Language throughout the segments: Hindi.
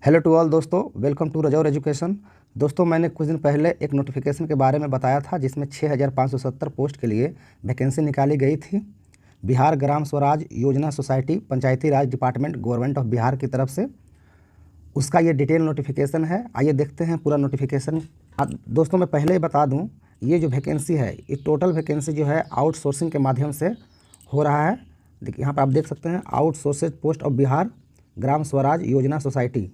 हेलो टू ऑल दोस्तों, वेलकम टू रजौर एजुकेशन। दोस्तों, मैंने कुछ दिन पहले एक नोटिफिकेशन के बारे में बताया था जिसमें 6570 पोस्ट के लिए वैकेंसी निकाली गई थी। बिहार ग्राम स्वराज योजना society Panchayati Raj department government of Bihar की तरफ से उसका ये डिटेल नोटिफिकेशन है। आइए देखते हैं पूरा नोटिफिकेशन। दोस्तों, मैं पहले ही बता दूँ, ये जो वैकेंसी है ये टोटल वैकेंसी जो है आउटसोर्सिंग के माध्यम से हो रहा है। देखिए यहाँ पर आप देख सकते हैं, outsources post of Bihar Gram Swaraj योजना सोसाइटी,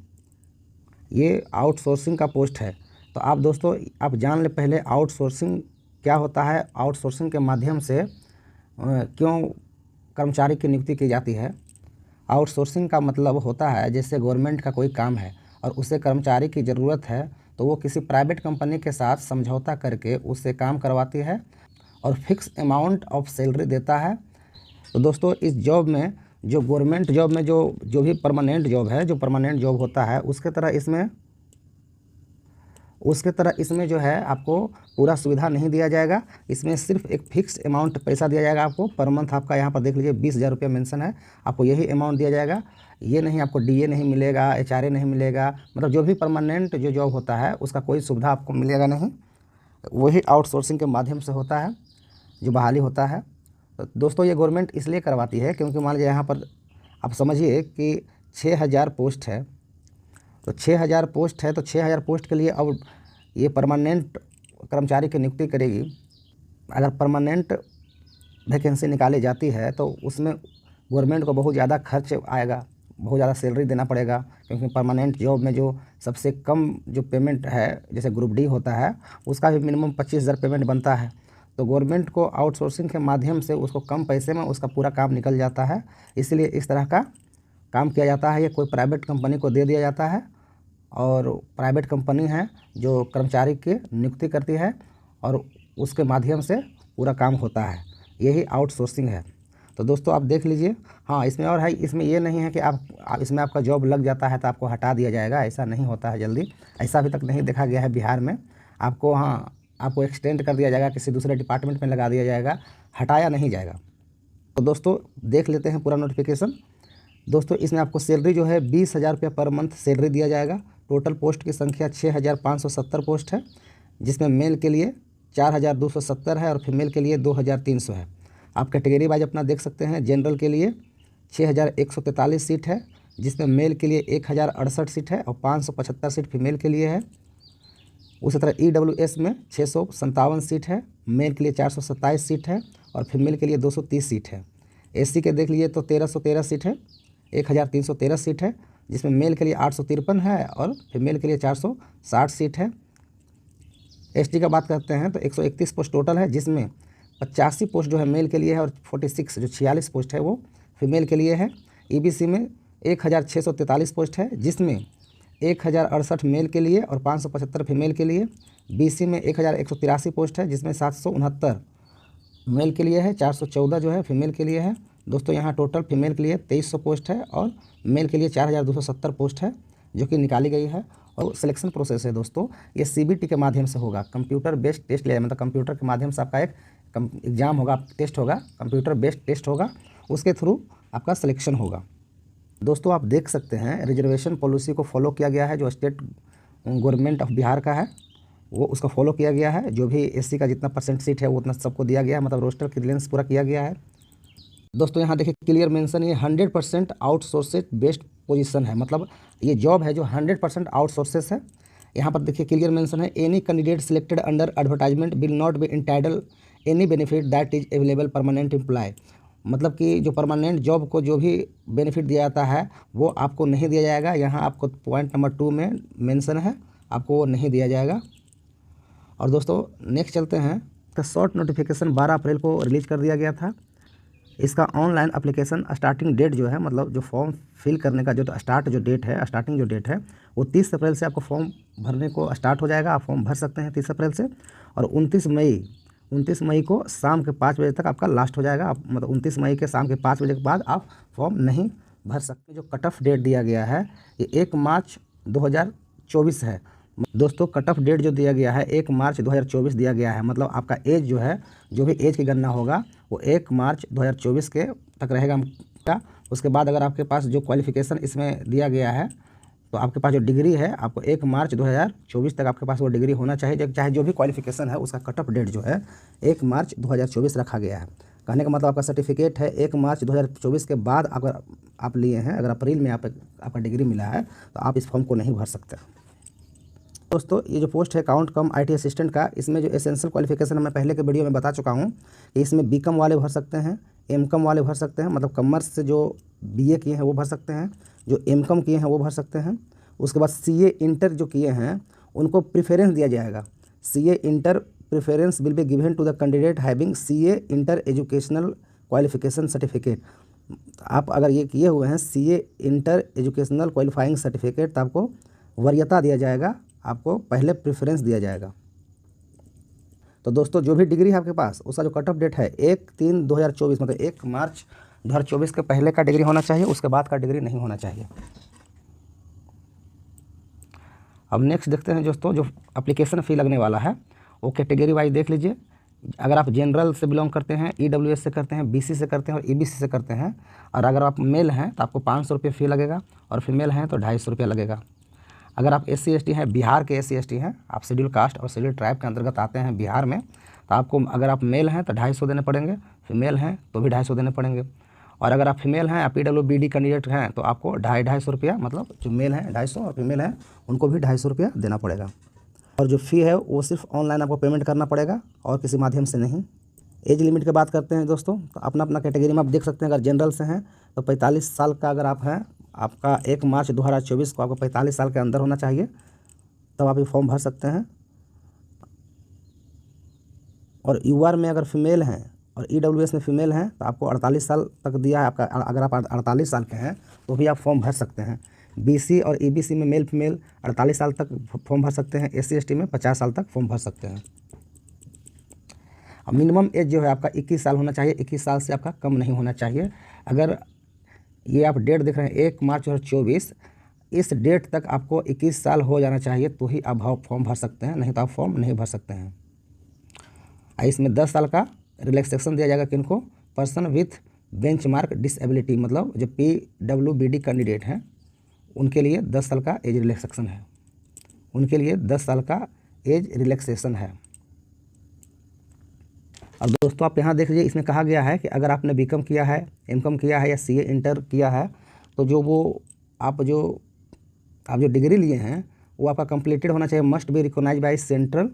ये आउटसोर्सिंग का पोस्ट है। तो आप दोस्तों आप जान ले पहले आउटसोर्सिंग क्या होता है, आउटसोर्सिंग के माध्यम से क्यों कर्मचारी की नियुक्ति की जाती है। आउटसोर्सिंग का मतलब होता है जैसे गवर्नमेंट का कोई काम है और उसे कर्मचारी की ज़रूरत है तो वो किसी प्राइवेट कंपनी के साथ समझौता करके उससे काम करवाती है और फिक्स अमाउंट ऑफ सैलरी देता है। तो दोस्तों इस जॉब में जो गवर्नमेंट जॉब में जो भी परमानेंट जॉब है, जो परमानेंट जॉब होता है उसके तरह इसमें जो है आपको पूरा सुविधा नहीं दिया जाएगा। इसमें सिर्फ एक फिक्स अमाउंट पैसा दिया जाएगा आपको पर मंथ। आपका यहाँ पर देख लीजिए 20,000 रुपये मेंशन है, आपको यही अमाउंट दिया जाएगा। ये नहीं आपको डीए नहीं मिलेगा, एचआरए नहीं मिलेगा, मतलब जो भी परमानेंट जो जॉब होता है उसका कोई सुविधा आपको मिलेगा नहीं। वही आउटसोर्सिंग के माध्यम से होता है जो बहाली होता है। तो दोस्तों ये गवर्नमेंट इसलिए करवाती है क्योंकि मान लीजिए यहाँ पर आप समझिए कि 6000 पोस्ट है, तो 6000 पोस्ट है तो 6000 पोस्ट के लिए अब ये परमानेंट कर्मचारी की नियुक्ति करेगी। अगर परमानेंट वैकेंसी निकाली जाती है तो उसमें गवर्नमेंट को बहुत ज़्यादा खर्च आएगा, बहुत ज़्यादा सैलरी देना पड़ेगा, क्योंकि परमानेंट जॉब में जो सबसे कम जो पेमेंट है जैसे ग्रुप डी होता है उसका भी मिनिमम 25,000 पेमेंट बनता है। तो गवर्नमेंट को आउटसोर्सिंग के माध्यम से उसको कम पैसे में उसका पूरा काम निकल जाता है, इसलिए इस तरह का काम किया जाता है। ये कोई प्राइवेट कंपनी को दे दिया जाता है और प्राइवेट कंपनी है जो कर्मचारी की नियुक्ति करती है और उसके माध्यम से पूरा काम होता है, यही आउटसोर्सिंग है। तो दोस्तों आप देख लीजिए। हाँ, इसमें और है, इसमें ये नहीं है कि इसमें आपका जॉब लग जाता है तो आपको हटा दिया जाएगा, ऐसा नहीं होता है जल्दी। ऐसा अभी तक नहीं देखा गया है बिहार में। आपको एक्सटेंड कर दिया जाएगा, किसी दूसरे डिपार्टमेंट में लगा दिया जाएगा, हटाया नहीं जाएगा। तो दोस्तों देख लेते हैं पूरा नोटिफिकेशन। दोस्तों इसमें आपको सैलरी जो है 20,000 रुपये पर मंथ सैलरी दिया जाएगा। टोटल पोस्ट की संख्या 6570 पोस्ट है, जिसमें मेल के लिए 4270 है और फीमेल के लिए 2300 है। आप कैटेगरी वाइज अपना देख सकते हैं। जनरल के लिए 6143 सीट है, जिसमें मेल के लिए 1068 सीट है और 575 सीट फीमेल के लिए है। उसी तरह EWS में 657 सीट है, मेल के लिए 427 सीट है और फीमेल के लिए 230 सीट है। SC के देख लीजिए तो 1313 सीट है, 1313 सीट है, जिसमें मेल के लिए 853 है और फीमेल के लिए 460 सीट है। ST का बात करते हैं तो 131 पोस्ट टोटल है, जिसमें 85 पोस्ट जो है मेल के लिए है और 46 जो 46 पोस्ट है वो फीमेल के लिए है। EBC में 1643 पोस्ट है, जिसमें 1068 मेल के लिए और 575 फीमेल के लिए। BC में 1183 पोस्ट है, जिसमें 769 मेल के लिए है, 414 जो है फीमेल के लिए है। दोस्तों यहाँ टोटल फीमेल के लिए 2300 पोस्ट है और मेल के लिए 4270 पोस्ट है जो कि निकाली गई है। और सिलेक्शन प्रोसेस है दोस्तों, ये CBT के माध्यम से होगा, कंप्यूटर बेस्ड टेस्ट लिया, मतलब कंप्यूटर के माध्यम से आपका एक एग्ज़ाम होगा, टेस्ट होगा, कंप्यूटर बेस्ड टेस्ट होगा, उसके थ्रू आपका सिलेक्शन होगा। दोस्तों आप देख सकते हैं रिजर्वेशन पॉलिसी को फॉलो किया गया है, जो स्टेट गवर्नमेंट ऑफ बिहार का है वो उसका फॉलो किया गया है। जो भी SC का जितना % सीट है वो उतना सबको दिया गया है, मतलब रोस्टर क्लियरेंस पूरा किया गया है। दोस्तों यहाँ देखिए क्लियर मेंशन, ये 100% आउटसोर्सेज बेस्ड पोजीशन है, मतलब ये जॉब है जो 100% आउटसोर्सेस है। यहाँ पर देखिए क्लियर मेंशन है, any candidate selected under advertisement will not be entitle any benefit that is available permanent employ. मतलब कि जो परमानेंट जॉब को जो भी बेनिफिट दिया जाता है वो आपको नहीं दिया जाएगा। यहाँ आपको पॉइंट नंबर 2 में मेंशन है, आपको वो नहीं दिया जाएगा। और दोस्तों नेक्स्ट चलते हैं, तो शॉर्ट नोटिफिकेशन 12 अप्रैल को रिलीज कर दिया गया था। इसका ऑनलाइन एप्लीकेशन स्टार्टिंग डेट जो है, मतलब जो फॉर्म फिल करने का जो स्टार्टिंग जो डेट है वो 30 अप्रैल से आपको फॉर्म भरने को स्टार्ट हो जाएगा। आप फॉर्म भर सकते हैं 30 अप्रैल से, और 29 मई को शाम के 5 बजे तक आपका लास्ट हो जाएगा। आप मतलब 29 मई के शाम के 5 बजे के बाद आप फॉर्म नहीं भर सकते। जो कट ऑफ डेट दिया गया है ये 1 मार्च 2024 है। दोस्तों कट ऑफ डेट जो दिया गया है 1 मार्च 2024 दिया गया है, मतलब आपका एज जो है, जो भी एज की गणना होगा वो 1 मार्च 2024 के तक रहेगा। उसके बाद अगर आपके पास जो क्वालिफ़िकेशन इसमें दिया गया है तो आपके पास जो डिग्री है आपको 1 मार्च 2024 तक आपके पास वो डिग्री होना चाहिए, चाहे जो भी क्वालिफिकेशन है उसका कट ऑफ डेट जो है 1 मार्च 2024 रखा गया है। कहने का मतलब आपका सर्टिफिकेट है 1 मार्च 2024 के बाद अगर आप लिए हैं, अगर अप्रैल में आपका डिग्री मिला है तो आप इस फॉर्म को नहीं भर सकते। दोस्तों ये जो पोस्ट है अकाउंट कम IT असिस्टेंट का, इसमें जो एसेंशियल क्वालिफिकेशन मैं पहले के वीडियो में बता चुका हूँ कि इसमें BCom वाले भर सकते हैं, MCom वाले भर सकते हैं, मतलब कॉमर्स से जो BA किए हैं वो भर सकते हैं, जो MCom किए हैं वो भर सकते हैं। उसके बाद CA इंटर जो किए हैं उनको प्रेफरेंस दिया जाएगा। CA inter preference will be given to the candidate having CA inter educational qualification certificate. आप अगर ये किए हुए हैं CA inter educational qualifying certificate तो आपको वरीयता दिया जाएगा, आपको पहले प्रेफरेंस दिया जाएगा। तो दोस्तों जो भी डिग्री है आपके पास उसका जो कट ऑफ डेट है 1/3/2024 मतलब 1 मार्च 2024 के पहले का डिग्री होना चाहिए, उसके बाद का डिग्री नहीं होना चाहिए। अब नेक्स्ट देखते हैं दोस्तों, जो एप्लीकेशन फ़ी लगने वाला है वो कैटेगरी वाइज देख लीजिए। अगर आप जनरल से बिलोंग करते हैं, EWS से करते हैं, BC से करते हैं और EBC से करते हैं, और अगर आप मेल हैं तो आपको 500 रुपये फ़ी लगेगा, और फीमेल हैं तो 250 रुपये लगेगा। अगर आप SC ST हैं, बिहार के SC ST हैं, आप शेड्यूल कास्ट और शेड्यूल ट्राइब के अंतर्गत आते हैं बिहार में, तो आपको अगर आप मेल हैं तो 250 देने पड़ेंगे, फीमेल हैं तो भी 250 देने पड़ेंगे। और अगर आप फीमेल हैं, आप PWBD कैंडिडेट हैं तो आपको 250 रुपया, मतलब जो मेल हैं 250 और फीमेल हैं उनको भी 250 रुपया देना पड़ेगा। और जो फ़ी है वो सिर्फ ऑनलाइन आपको पेमेंट करना पड़ेगा और किसी माध्यम से नहीं। एज लिमिट की बात करते हैं दोस्तों, तो अपना अपना कैटेगरी में आप देख सकते हैं। अगर जनरल से हैं तो 45 साल का अगर आप हैं, आपका 1 मार्च 2024 को आपको 45 साल के अंदर होना चाहिए, तब आप ये फॉर्म भर सकते हैं। और UR में अगर फीमेल हैं और EWS में फीमेल हैं तो आपको 48 साल तक दिया है आपका। अगर आप 48 साल के हैं तो भी आप फॉर्म भर सकते हैं। BC और EBC में मेल फीमेल 48 साल तक फॉर्म भर सकते हैं। SC ST में 50 साल तक फॉर्म भर सकते हैं। अब मिनिमम एज जो है आपका 21 साल होना चाहिए, 21 साल से आपका कम नहीं होना चाहिए। अगर ये आप डेट देख रहे हैं 1 मार्च 2024, इस डेट तक आपको 21 साल हो जाना चाहिए तो ही आप फॉर्म भर सकते हैं, नहीं तो आप फॉर्म नहीं भर सकते हैं। इसमें 10 साल का रिलैक्सेशन दिया जाएगा किनको? पर्सन विथ बेंचमार्क डिसेबिलिटी, मतलब जो PWBD कैंडिडेट हैं उनके लिए 10 साल का एज रिलैक्सेशन है, उनके लिए 10 साल का एज रिलैक्सेशन है। और दोस्तों आप यहाँ देख लीजिए, इसमें कहा गया है कि अगर आपने BCom किया है, MCom किया है या CA इंटर किया है तो आप जो डिग्री लिए हैं वो आपका कंप्लीटेड होना चाहिए। Must be recognise by central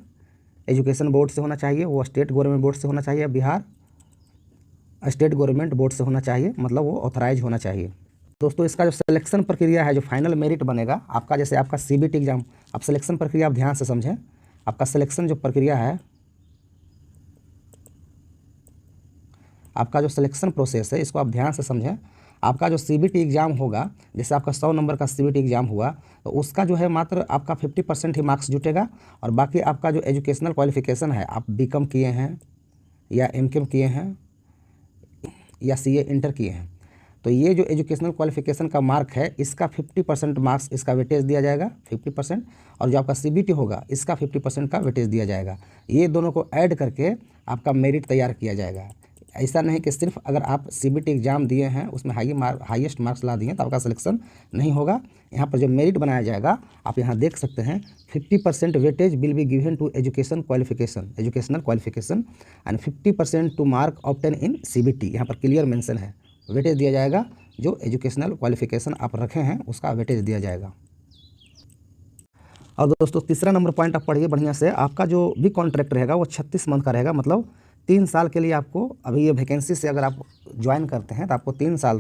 education board से होना चाहिए, वो स्टेट गवर्नमेंट बोर्ड से होना चाहिए, बिहार स्टेट गवर्नमेंट बोर्ड से होना चाहिए, मतलब वो ऑथराइज होना चाहिए। दोस्तों इसका जो सिलेक्शन प्रक्रिया है, जो फाइनल मेरिट बनेगा आपका, जैसे आपका CBT एग्जाम, आप सिलेक्शन प्रक्रिया आप ध्यान से समझें। आपका सिलेक्शन जो प्रक्रिया है, आपका जो सिलेक्शन प्रोसेस है इसको आप ध्यान से समझें। आपका जो CBT एग्ज़ाम होगा, जैसे आपका 100 नंबर का CBT एग्ज़ाम हुआ तो उसका जो है मात्र आपका 50% ही मार्क्स जुटेगा, और बाकी आपका जो एजुकेशनल क्वालिफिकेशन है, आप BCom किए हैं या MCom किए हैं या CA इंटर किए हैं, तो ये जो एजुकेशनल क्वालिफिकेशन का मार्क है इसका 50% मार्क्स, इसका वेटेज दिया जाएगा 50%, और जो आपका CBT होगा इसका 50% का वेटेज दिया जाएगा। ये दोनों को ऐड करके आपका मेरिट तैयार किया जाएगा। ऐसा नहीं कि सिर्फ अगर आप CBT एग्ज़ाम दिए हैं उसमें हाईएस्ट मार्क्स ला दिए तो आपका सिलेक्शन नहीं होगा। यहाँ पर जो मेरिट बनाया जाएगा आप यहाँ देख सकते हैं, 50% weightage will be given to educational qualification and 50% to mark obtain in CBT। यहाँ पर क्लियर मेंशन है, वेटेज दिया जाएगा, जो एजुकेशनल क्वालिफिकेशन आप रखे हैं उसका वेटेज दिया जाएगा। और दोस्तों तीसरा नंबर पॉइंट आप पढ़िए बढ़िया से। आपका जो भी कॉन्ट्रैक्ट रहेगा वो 36 मंथ का रहेगा, मतलब 3 साल के लिए आपको, अभी ये वैकेंसी से अगर आप ज्वाइन करते हैं तो आपको 3 साल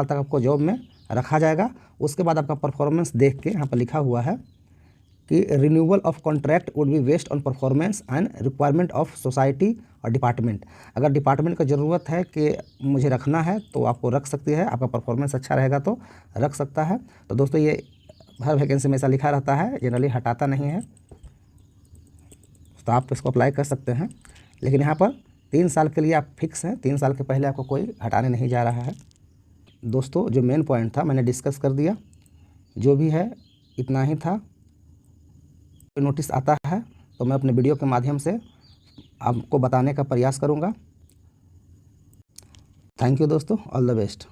तक आपको जॉब में रखा जाएगा। उसके बाद आपका परफॉर्मेंस देख के, यहाँ पर लिखा हुआ है कि renewal of contract would be based on performance and requirement of society और डिपार्टमेंट। अगर डिपार्टमेंट को ज़रूरत है कि मुझे रखना है तो आपको रख सकती है, आपका परफॉर्मेंस अच्छा रहेगा तो रख सकता है। तो दोस्तों ये हर वैकेंसी में ऐसा लिखा रहता है, जनरली हटाता नहीं है, तो आप इसको अप्लाई कर सकते हैं। लेकिन यहाँ पर 3 साल के लिए आप फिक्स हैं, 3 साल के पहले आपको कोई हटाने नहीं जा रहा है। दोस्तों जो मेन पॉइंट था मैंने डिस्कस कर दिया, जो भी है इतना ही था। नोटिस आता है तो मैं अपने वीडियो के माध्यम से आपको बताने का प्रयास करूँगा। थैंक यू दोस्तों, ऑल द बेस्ट।